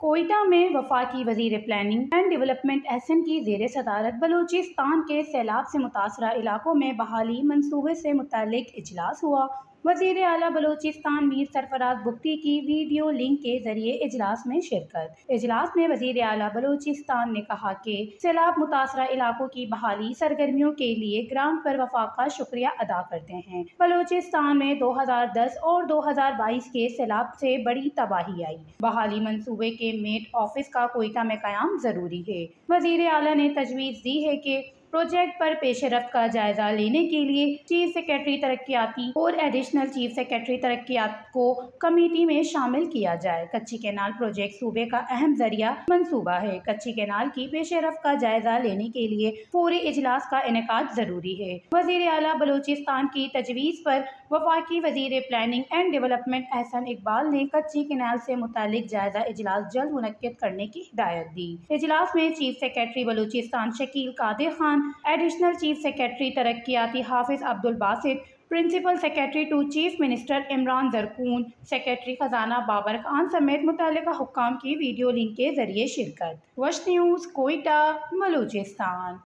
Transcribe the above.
کوئٹہ میں وفاقی وزیر پلاننگ اینڈ ڈیولپمنٹ احسن کی زیر صدارت بلوچستان کے سیلاب سے متاثرہ علاقوں میں بحالی منصوبے سے متعلق اجلاس ہوا۔ وزیر اعلیٰ بلوچستان میر سرفراز بگٹی کی ویڈیو لنک کے ذریعے اجلاس میں شرکت۔ اجلاس میں وزیر اعلیٰ بلوچستان نے کہا کہ سیلاب متاثرہ علاقوں کی بحالی سرگرمیوں کے لیے گرانٹ پر وفاق کا شکریہ ادا کرتے ہیں۔ بلوچستان میں 2010 اور 2022 کے سیلاب سے بڑی تباہی آئی۔ بحالی منصوبے کے میٹ آفس کا کوئٹہ میں قیام ضروری ہے۔ وزیر اعلیٰ نے تجویز دی ہے کہ پروجیکٹ پر پیش رفت کا جائزہ لینے کے لیے چیف سیکرٹری ترقیاتی اور ایڈیشنل چیف سیکرٹری ترقیات کو کمیٹی میں شامل کیا جائے۔ کچی کینال پروجیکٹ صوبے کا اہم ذریعہ منصوبہ ہے۔ کچی کینال کی پیش رفت کا جائزہ لینے کے لیے فوری اجلاس کا انعقاد ضروری ہے۔ وزیر اعلیٰ بلوچستان کی تجویز پر وفاقی وزیر planning and development Ahsan Iqbal نے کچی کینال سے متعلق جائزہ اجلاس جلد منعقد کرنے کی ہدایت دی۔ اجلاس میں chief secretary Balochistan Shakeel Qadir Khan, additional chief secretary ترقیاتی Hafiz Abdul Basit, principal secretary to chief minister Imran Zarkon, secretary خزانہ بابر خان سمیت متعلقہ حکام کی ویڈیو لنک کے ذریعے شرکت۔ وش نیوز، کوئٹہ، بلوچستان۔